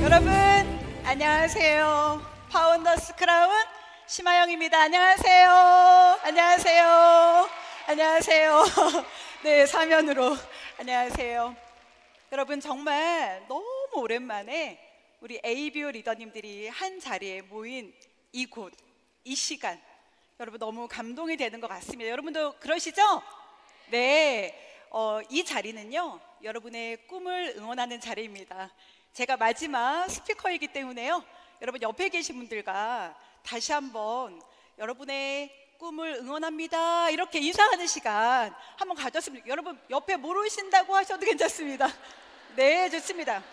여러분 안녕하세요. 파운더스 크라운 심하영입니다. 안녕하세요. 안녕하세요. 안녕하세요. 네, 사면으로 안녕하세요. 여러분 정말 너무 오랜만에 우리 ABO 리더님들이 한 자리에 모인 이곳, 이 시간, 여러분 너무 감동이 되는 것 같습니다. 여러분도 그러시죠? 네, 이 자리는요 여러분의 꿈을 응원하는 자리입니다. 제가 마지막 스피커이기 때문에요, 여러분 옆에 계신 분들과 다시 한번 여러분의 꿈을 응원합니다 이렇게 인사하는 시간 한번 가졌습니다. 여러분 옆에 모르신다고 하셔도 괜찮습니다. 네, 좋습니다.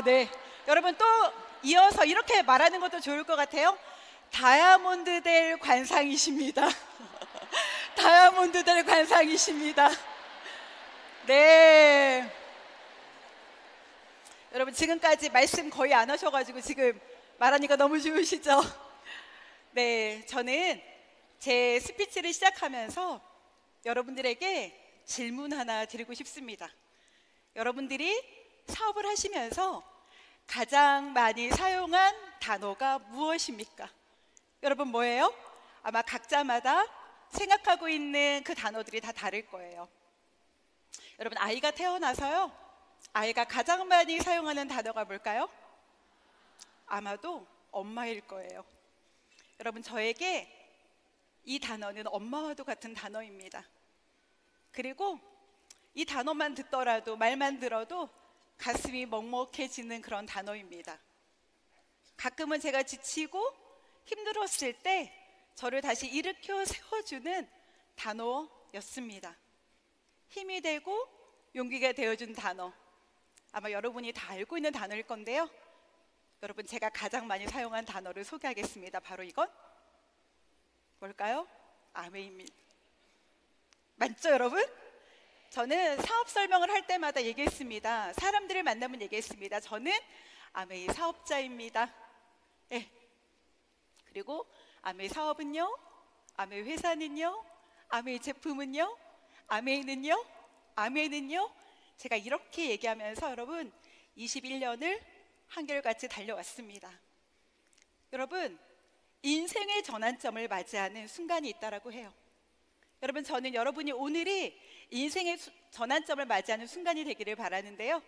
네, 여러분 또 이어서 이렇게 말하는 것도 좋을 것 같아요. 다이아몬드 될 관상이십니다. 다이아몬드 될 관상이십니다. 네, 여러분 지금까지 말씀 거의 안 하셔가지고 지금 말하니까 너무 좋으시죠? 네, 저는 제 스피치를 시작하면서 여러분들에게 질문 하나 드리고 싶습니다. 여러분들이 사업을 하시면서 가장 많이 사용한 단어가 무엇입니까? 여러분 뭐예요? 아마 각자마다 생각하고 있는 그 단어들이 다 다를 거예요. 여러분 아이가 태어나서요, 아이가 가장 많이 사용하는 단어가 뭘까요? 아마도 엄마일 거예요. 여러분 저에게 이 단어는 엄마와도 같은 단어입니다. 그리고 이 단어만 듣더라도, 말만 들어도 가슴이 먹먹해지는 그런 단어입니다. 가끔은 제가 지치고 힘들었을 때 저를 다시 일으켜 세워주는 단어였습니다. 힘이 되고 용기가 되어준 단어, 아마 여러분이 다 알고 있는 단어일 건데요, 여러분 제가 가장 많이 사용한 단어를 소개하겠습니다. 바로 이건 뭘까요? 아메입니다. 맞죠 여러분? 저는 사업 설명을 할 때마다 얘기했습니다. 사람들을 만나면 얘기했습니다. 저는 아메이 사업자입니다. 네. 그리고 아메이 사업은요, 아메이 회사는요, 아메이 제품은요, 아메이는요, 아메이는요, 제가 이렇게 얘기하면서 여러분 21년을 한결같이 달려왔습니다. 여러분 인생의 전환점을 맞이하는 순간이 있다라고 해요. 여러분 저는 여러분이 오늘이 인생의 전환점을 맞이하는 순간이 되기를 바라는데요,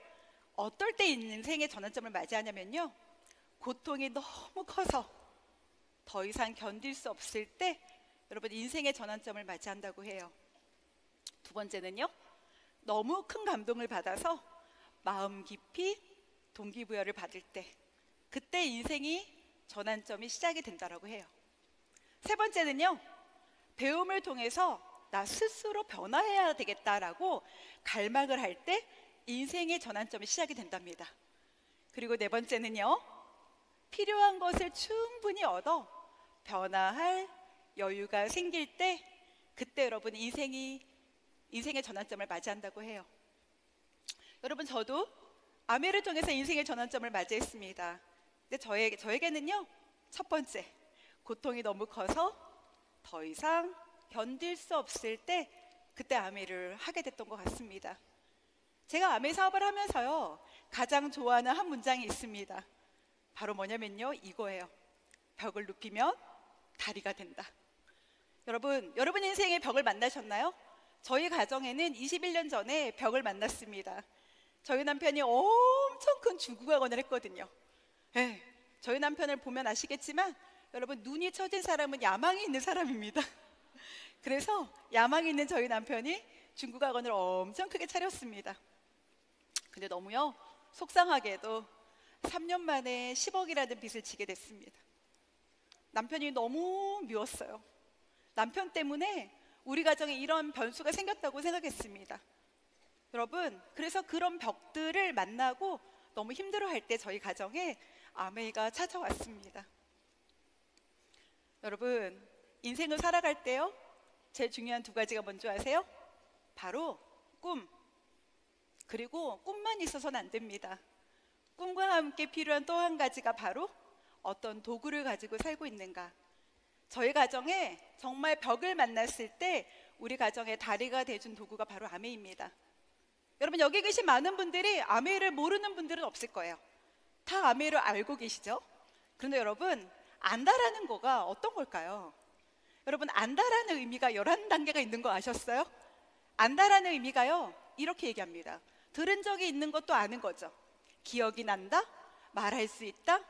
어떨 때 인생의 전환점을 맞이하냐면요, 고통이 너무 커서 더 이상 견딜 수 없을 때 여러분 인생의 전환점을 맞이한다고 해요. 두 번째는요, 너무 큰 감동을 받아서 마음 깊이 동기부여를 받을 때, 그때 인생이 전환점이 시작이 된다라고 해요. 세 번째는요, 배움을 통해서 나 스스로 변화해야 되겠다라고 갈망을 할 때 인생의 전환점이 시작이 된답니다. 그리고 네 번째는요, 필요한 것을 충분히 얻어 변화할 여유가 생길 때, 그때 여러분 인생의 전환점을 맞이한다고 해요. 여러분 저도 아메를 통해서 인생의 전환점을 맞이했습니다. 근데 저에게는요, 첫 번째, 고통이 너무 커서 더 이상 견딜 수 없을 때 그때 아메를 하게 됐던 것 같습니다. 제가 아메 사업을 하면서요 가장 좋아하는 한 문장이 있습니다. 바로 뭐냐면요, 이거예요. 벽을 눕히면 다리가 된다. 여러분 인생의 벽을 만나셨나요? 저희 가정에는 21년 전에 벽을 만났습니다. 저희 남편이 엄청 큰 중국어학원을 했거든요. 네, 저희 남편을 보면 아시겠지만 여러분 눈이 처진 사람은 야망이 있는 사람입니다. 그래서 야망이 있는 저희 남편이 중국어학원을 엄청 크게 차렸습니다. 근데 너무요 속상하게도 3년 만에 10억이라는 빚을 지게 됐습니다. 남편이 너무 미웠어요. 남편 때문에 우리 가정에 이런 변수가 생겼다고 생각했습니다. 여러분 그래서 그런 벽들을 만나고 너무 힘들어할 때 저희 가정에 아메이가 찾아왔습니다. 여러분 인생을 살아갈 때요, 제일 중요한 두 가지가 뭔지 아세요? 바로 꿈, 그리고 꿈만 있어서는 안 됩니다. 꿈과 함께 필요한 또 한 가지가 바로 어떤 도구를 가지고 살고 있는가. 저희 가정에 정말 벽을 만났을 때 우리 가정의 다리가 돼준 도구가 바로 아메입니다. 여러분 여기 계신 많은 분들이 아메이를 모르는 분들은 없을 거예요. 다 아메이를 알고 계시죠? 그런데 여러분 안다라는 거가 어떤 걸까요? 여러분 안다라는 의미가 11단계가 있는 거 아셨어요? 안다라는 의미가요 이렇게 얘기합니다. 들은 적이 있는 것도 아는 거죠. 기억이 난다, 말할 수 있다,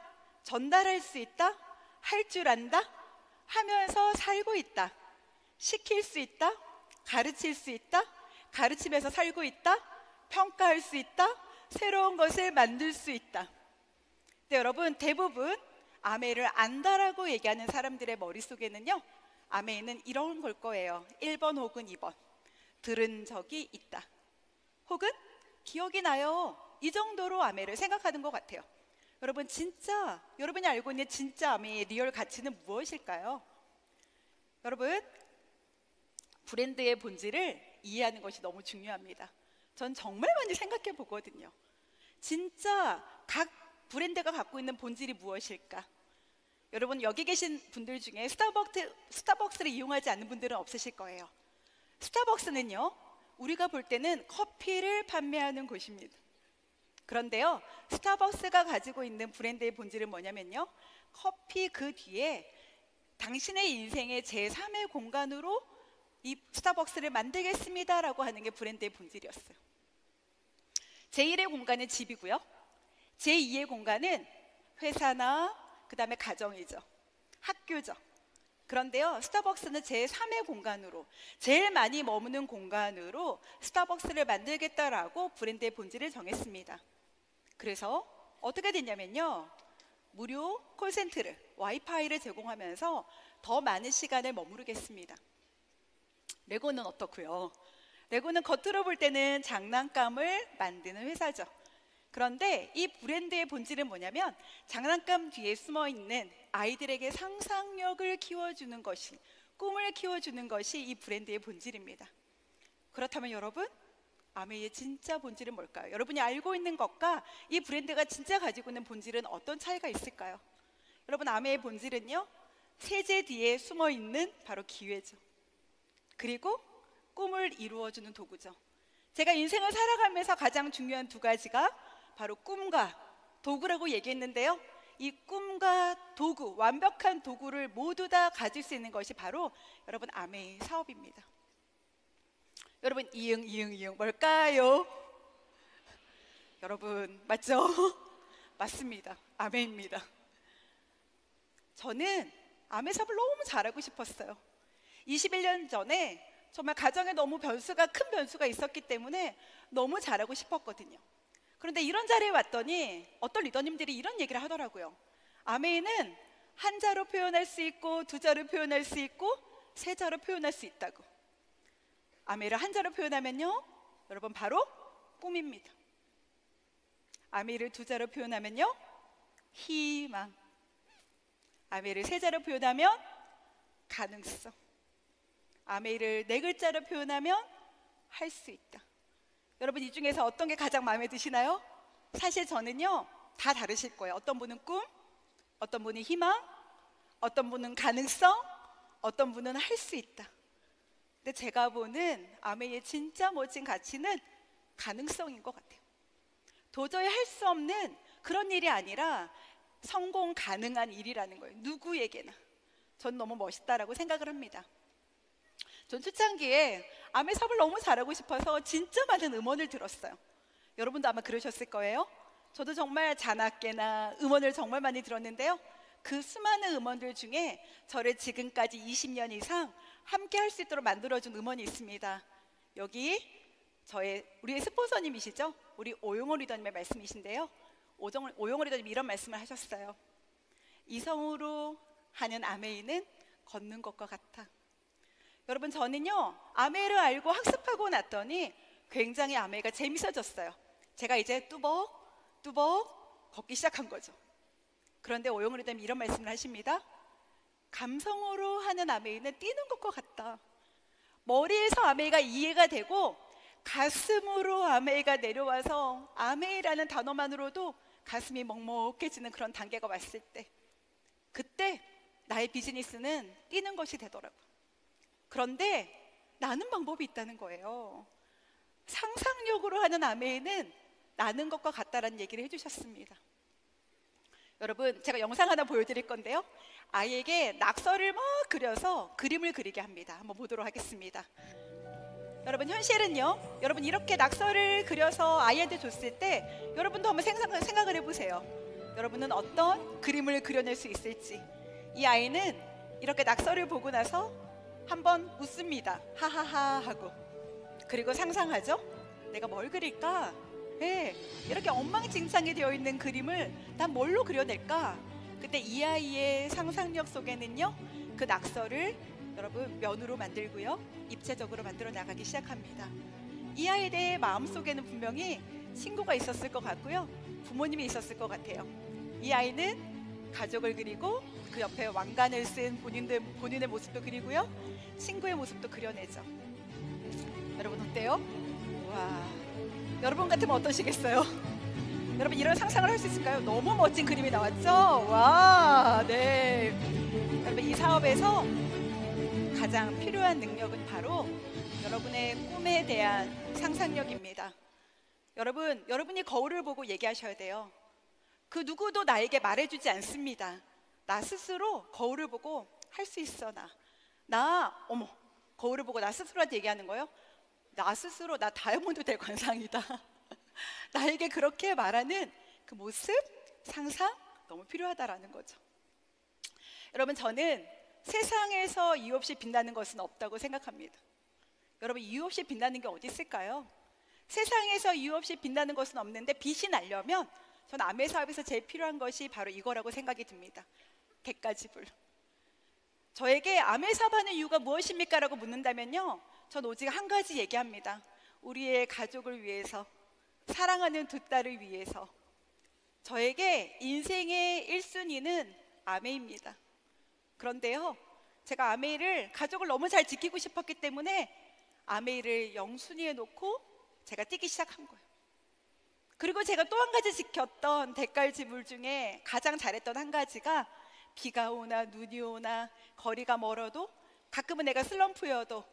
전달할 수 있다, 할 줄 안다, 하면서 살고 있다, 시킬 수 있다, 가르칠 수 있다, 가르치면서 살고 있다, 평가할 수 있다, 새로운 것을 만들 수 있다. 근데 여러분 대부분 아메이를 안다라고 얘기하는 사람들의 머릿속에는요 아메이는 이런 걸 거예요. 1번 혹은 2번 들은 적이 있다, 혹은 기억이 나요. 이 정도로 아메이를 생각하는 것 같아요. 여러분 진짜 여러분이 알고 있는 진짜 아메이의 리얼 가치는 무엇일까요? 여러분 브랜드의 본질을 이해하는 것이 너무 중요합니다. 전 정말 많이 생각해 보거든요. 진짜 각 브랜드가 갖고 있는 본질이 무엇일까? 여러분 여기 계신 분들 중에 스타벅스를 이용하지 않는 분들은 없으실 거예요. 스타벅스는요 우리가 볼 때는 커피를 판매하는 곳입니다. 그런데요 스타벅스가 가지고 있는 브랜드의 본질은 뭐냐면요 커피 그 뒤에 당신의 인생의 제3의 공간으로 이 스타벅스를 만들겠습니다 라고 하는 게 브랜드의 본질이었어요. 제1의 공간은 집이고요, 제2의 공간은 회사나 그 다음에 가정이죠, 학교죠. 그런데요 스타벅스는 제3의 공간으로, 제일 많이 머무는 공간으로 스타벅스를 만들겠다라고 브랜드의 본질을 정했습니다. 그래서 어떻게 됐냐면요 무료 콜센터를, 와이파이를 제공하면서 더 많은 시간을 머무르겠습니다. 레고는 어떻고요? 레고는 겉으로 볼 때는 장난감을 만드는 회사죠. 그런데 이 브랜드의 본질은 뭐냐면 장난감 뒤에 숨어있는 아이들에게 상상력을 키워주는 것이, 꿈을 키워주는 것이 이 브랜드의 본질입니다. 그렇다면 여러분 아메이의 진짜 본질은 뭘까요? 여러분이 알고 있는 것과 이 브랜드가 진짜 가지고 있는 본질은 어떤 차이가 있을까요? 여러분 아메이의 본질은요 세제 뒤에 숨어있는 바로 기회죠. 그리고 꿈을 이루어주는 도구죠. 제가 인생을 살아가면서 가장 중요한 두 가지가 바로 꿈과 도구라고 얘기했는데요 이 꿈과 도구, 완벽한 도구를 모두 다 가질 수 있는 것이 바로 여러분 아메이 사업입니다. 여러분 이응 뭘까요? 여러분 맞죠? 맞습니다. 아메입니다. 저는 아메 사업을 너무 잘하고 싶었어요. 21년 전에 정말 가정에 너무 큰 변수가 있었기 때문에 너무 잘하고 싶었거든요. 그런데 이런 자리에 왔더니 어떤 리더님들이 이런 얘기를 하더라고요. 아메이는 한자로 표현할 수 있고 두자로 표현할 수 있고 세자로 표현할 수 있다고. 아메이를 한자로 표현하면요 여러분 바로 꿈입니다. 아메이를 두자로 표현하면요 희망, 아메이를 세자로 표현하면 가능성, 아메이를 네 글자로 표현하면 할 수 있다. 여러분 이 중에서 어떤 게 가장 마음에 드시나요? 사실 저는요 다 다르실 거예요. 어떤 분은 꿈, 어떤 분은 희망, 어떤 분은 가능성, 어떤 분은 할 수 있다. 근데 제가 보는 아메이의 진짜 멋진 가치는 가능성인 것 같아요. 도저히 할 수 없는 그런 일이 아니라 성공 가능한 일이라는 거예요. 누구에게나. 전 너무 멋있다라고 생각을 합니다. 전 초창기에 아메 사업을 너무 잘하고 싶어서 진짜 많은 음원을 들었어요. 여러분도 아마 그러셨을 거예요. 저도 정말 자나깨나 음원을 정말 많이 들었는데요 그 수많은 음원들 중에 저를 지금까지 20년 이상 함께 할 수 있도록 만들어준 음원이 있습니다. 여기 우리의 스폰서님이시죠? 우리 오용호 리더님의 말씀이신데요 오용호 리더님이 이런 말씀을 하셨어요. 이성으로 하는 아메이는 걷는 것과 같아. 여러분 저는요 아메이를 알고 학습하고 났더니 굉장히 아메이가 재밌어졌어요. 제가 이제 뚜벅뚜벅 걷기 시작한 거죠. 그런데 오용호 리더님이 이런 말씀을 하십니다. 감성으로 하는 아메이는 뛰는 것과 같다. 머리에서 아메이가 이해가 되고 가슴으로 아메이가 내려와서 아메이라는 단어만으로도 가슴이 먹먹해지는 그런 단계가 왔을 때 그때 나의 비즈니스는 뛰는 것이 되더라고요. 그런데 나는 방법이 있다는 거예요. 상상력으로 하는 아멘은 나는 것과 같다라는 얘기를 해주셨습니다. 여러분, 제가 영상 하나 보여드릴 건데요, 아이에게 낙서를 막 그려서 그림을 그리게 합니다. 한번 보도록 하겠습니다. 여러분, 현실은요, 여러분 이렇게 낙서를 그려서 아이한테 줬을 때 여러분도 한번 생각을 해보세요. 여러분은 어떤 그림을 그려낼 수 있을지. 이 아이는 이렇게 낙서를 보고 나서 한번 웃습니다. 하하하 하고. 그리고 상상하죠. 내가 뭘 그릴까? 네, 이렇게 엉망진창이 되어 있는 그림을 난 뭘로 그려낼까? 그때 이 아이의 상상력 속에는요, 그 낙서를 여러분 면으로 만들고요, 입체적으로 만들어 나가기 시작합니다. 이 아이의 마음속에는 분명히 친구가 있었을 것 같고요, 부모님이 있었을 것 같아요. 이 아이는 가족을 그리고 그 옆에 왕관을 쓴 본인의 모습도 그리고요, 친구의 모습도 그려내죠. 여러분 어때요? 와, 여러분 같으면 어떠시겠어요? 여러분 이런 상상을 할 수 있을까요? 너무 멋진 그림이 나왔죠? 와, 네. 여러분 이 사업에서 가장 필요한 능력은 바로 여러분의 꿈에 대한 상상력입니다. 여러분, 여러분이 거울을 보고 얘기하셔야 돼요. 그 누구도 나에게 말해주지 않습니다. 나 스스로 거울을 보고 할 수 있어. 어머, 거울을 보고 나 스스로한테 얘기하는 거예요? 나 스스로 나 다이아몬드 될 관상이다. 나에게 그렇게 말하는 그 모습, 상상 너무 필요하다라는 거죠. 여러분, 저는 세상에서 이유 없이 빛나는 것은 없다고 생각합니다. 여러분, 이유 없이 빛나는 게 어디 있을까요? 세상에서 이유 없이 빛나는 것은 없는데, 빛이 나려면 저는 아메 사업에서 제일 필요한 것이 바로 이거라고 생각이 듭니다. 객가지불. 저에게 아메 사업하는 이유가 무엇입니까? 라고 묻는다면요, 전 오직 한 가지 얘기합니다. 우리의 가족을 위해서, 사랑하는 두 딸을 위해서. 저에게 인생의 1순위는 아메입니다. 그런데요, 제가 아메이를 가족을 너무 잘 지키고 싶었기 때문에 아메이를 0순위에 놓고 제가 뛰기 시작한 거예요. 그리고 제가 또 한 가지 지켰던 대깔지물 중에 가장 잘했던 한 가지가, 비가 오나 눈이 오나 거리가 멀어도, 가끔은 내가 슬럼프여도,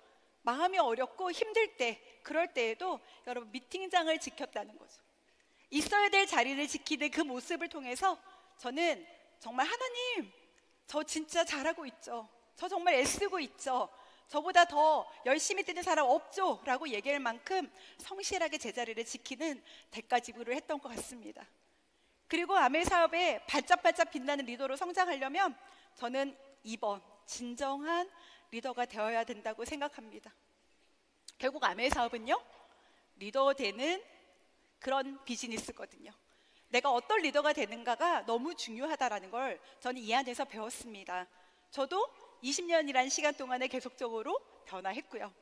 마음이 어렵고 힘들 때, 그럴 때에도 여러분 미팅장을 지켰다는 거죠. 있어야 될 자리를 지키는 그 모습을 통해서 저는 정말, 하나님, 저 진짜 잘하고 있죠, 저 정말 애쓰고 있죠, 저보다 더 열심히 뛰는 사람 없죠 라고 얘기할 만큼 성실하게 제자리를 지키는 대가지불을 했던 것 같습니다. 그리고 아메 사업에 반짝반짝 빛나는 리더로 성장하려면 저는 2번, 진정한 리더가 되어야 된다고 생각합니다. 결국 아메 사업은요, 리더 되는 그런 비즈니스거든요. 내가 어떤 리더가 되는가가 너무 중요하다는 걸 저는 이 안에서 배웠습니다. 저도 20년이라는 시간 동안에 계속적으로 변화했고요.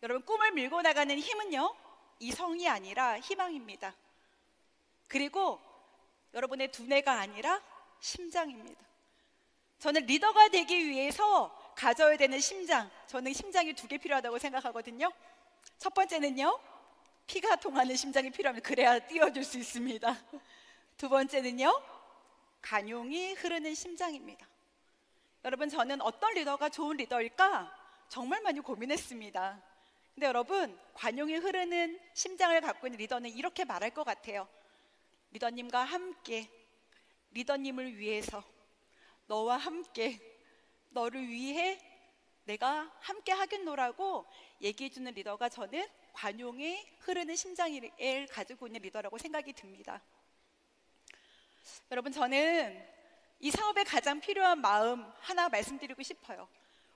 여러분, 꿈을 밀고 나가는 힘은요, 이성이 아니라 희망입니다. 그리고 여러분의 두뇌가 아니라 심장입니다. 저는 리더가 되기 위해서 가져야 되는 심장, 저는 심장이 2개 필요하다고 생각하거든요. 첫 번째는요, 피가 통하는 심장이 필요합니다. 그래야 뛰어줄 수 있습니다. 두 번째는요, 관용이 흐르는 심장입니다. 여러분, 저는 어떤 리더가 좋은 리더일까 정말 많이 고민했습니다. 근데 여러분, 관용이 흐르는 심장을 갖고 있는 리더는 이렇게 말할 것 같아요. 리더님과 함께, 리더님을 위해서, 너와 함께, 너를 위해 내가 함께 하겠노라고 얘기해주는 리더가 저는 관용이 흐르는 심장을 가지고 있는 리더라고 생각이 듭니다. 여러분, 저는 이 사업에 가장 필요한 마음 하나 말씀드리고 싶어요.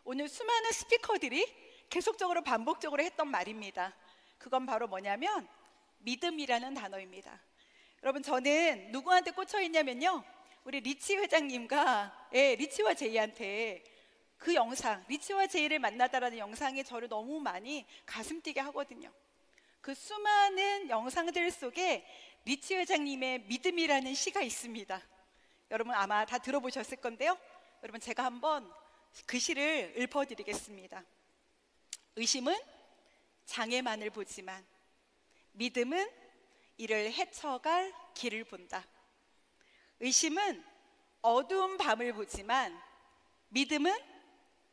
오늘 수많은 스피커들이 계속적으로 반복적으로 했던 말입니다. 그건 바로 뭐냐면 믿음이라는 단어입니다. 여러분, 저는 누구한테 꽂혀 있냐면요, 우리 리치 회장님과 리치와 제이한테 그 영상, 리치와 제이를 만나다라는 영상이 저를 너무 많이 가슴 뛰게 하거든요. 그 수많은 영상들 속에 리치 회장님의 믿음이라는 시가 있습니다. 여러분 아마 다 들어보셨을 건데요, 여러분 제가 한번 그 시를 읊어드리겠습니다. 의심은 장애만을 보지만 믿음은 이를 헤쳐갈 길을 본다. 의심은 어두운 밤을 보지만 믿음은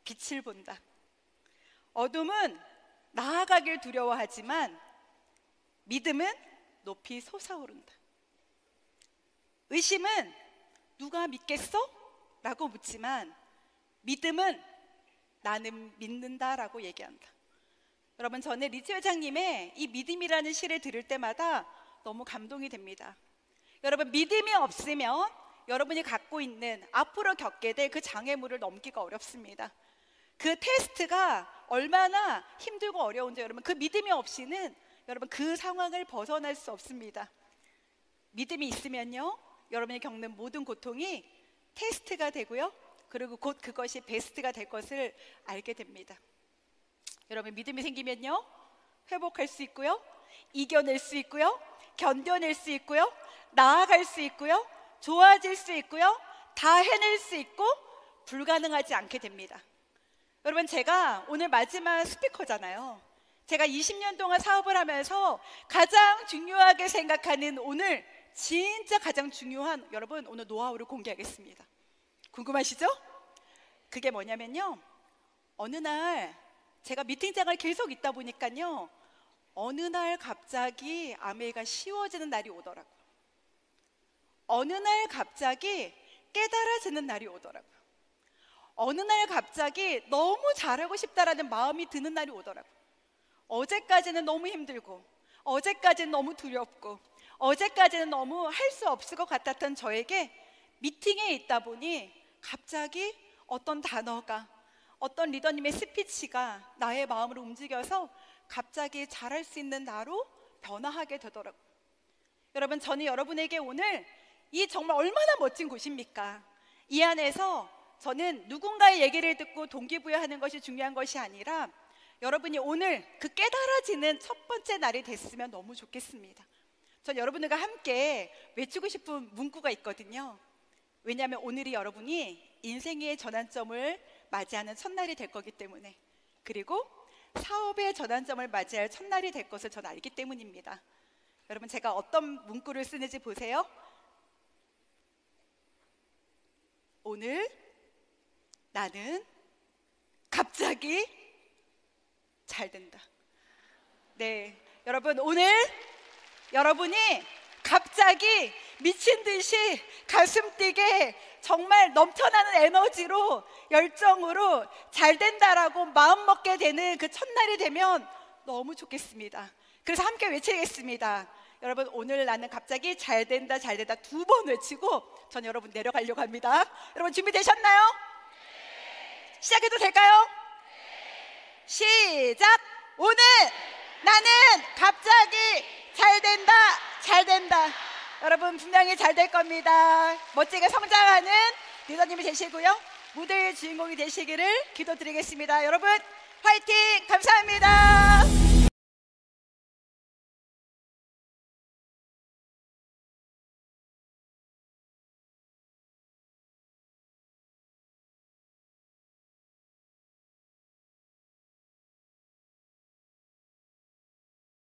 빛을 본다. 어둠은 나아가길 두려워하지만 믿음은 높이 솟아오른다. 의심은 누가 믿겠어? 라고 묻지만 믿음은 나는 믿는다 라고 얘기한다. 여러분, 저는 리츠 회장님의 이 믿음이라는 시를 들을 때마다 너무 감동이 됩니다. 여러분, 믿음이 없으면 여러분이 갖고 있는 앞으로 겪게 될 그 장애물을 넘기가 어렵습니다. 그 테스트가 얼마나 힘들고 어려운지 여러분, 그 믿음이 없이는 여러분 그 상황을 벗어날 수 없습니다. 믿음이 있으면요, 여러분이 겪는 모든 고통이 테스트가 되고요, 그리고 곧 그것이 베스트가 될 것을 알게 됩니다. 여러분, 믿음이 생기면요, 회복할 수 있고요, 이겨낼 수 있고요, 견뎌낼 수 있고요, 나아갈 수 있고요, 좋아질 수 있고요, 다 해낼 수 있고 불가능하지 않게 됩니다. 여러분, 제가 오늘 마지막 스피커잖아요. 제가 20년 동안 사업을 하면서 가장 중요하게 생각하는 오늘 진짜 가장 중요한 여러분 오늘 노하우를 공개하겠습니다. 궁금하시죠? 그게 뭐냐면요, 어느 날 제가 미팅장을 계속 있다 보니까요, 어느 날 갑자기 아메이가 쉬워지는 날이 오더라고요. 어느 날 갑자기 깨달아지는 날이 오더라고요. 어느 날 갑자기 너무 잘하고 싶다라는 마음이 드는 날이 오더라고요. 어제까지는 너무 힘들고, 어제까지는 너무 두렵고, 어제까지는 너무 할 수 없을 것 같았던 저에게 미팅에 있다 보니 갑자기 어떤 단어가, 어떤 리더님의 스피치가 나의 마음을 움직여서 갑자기 잘할 수 있는 나로 변화하게 되더라고요. 여러분, 저는 여러분에게 오늘 이 정말 얼마나 멋진 곳입니까? 이 안에서 저는 누군가의 얘기를 듣고 동기부여하는 것이 중요한 것이 아니라 여러분이 오늘 그 깨달아지는 첫 번째 날이 됐으면 너무 좋겠습니다. 전 여러분들과 함께 외치고 싶은 문구가 있거든요. 왜냐하면 오늘이 여러분이 인생의 전환점을 맞이하는 첫날이 될 거기 때문에, 그리고 사업의 전환점을 맞이할 첫날이 될 것을 저는 알기 때문입니다. 여러분, 제가 어떤 문구를 쓰는지 보세요. 오늘 나는 갑자기 잘 된다. 네, 여러분, 오늘 여러분이 갑자기 미친 듯이 가슴 뛰게 정말 넘쳐나는 에너지로, 열정으로 잘 된다라고 마음 먹게 되는 그 첫날이 되면 너무 좋겠습니다. 그래서 함께 외치겠습니다. 여러분, 오늘 나는 갑자기 잘 된다, 잘 된다 2번 외치고 전 여러분 내려가려고 합니다. 여러분, 준비되셨나요? 시작해도 될까요? 시작! 오늘 나는 갑자기 잘 된다, 잘 된다. 여러분, 분명히 잘 될 겁니다. 멋지게 성장하는 리더님이 되시고요, 무대의 주인공이 되시기를 기도드리겠습니다. 여러분, 화이팅! 감사합니다.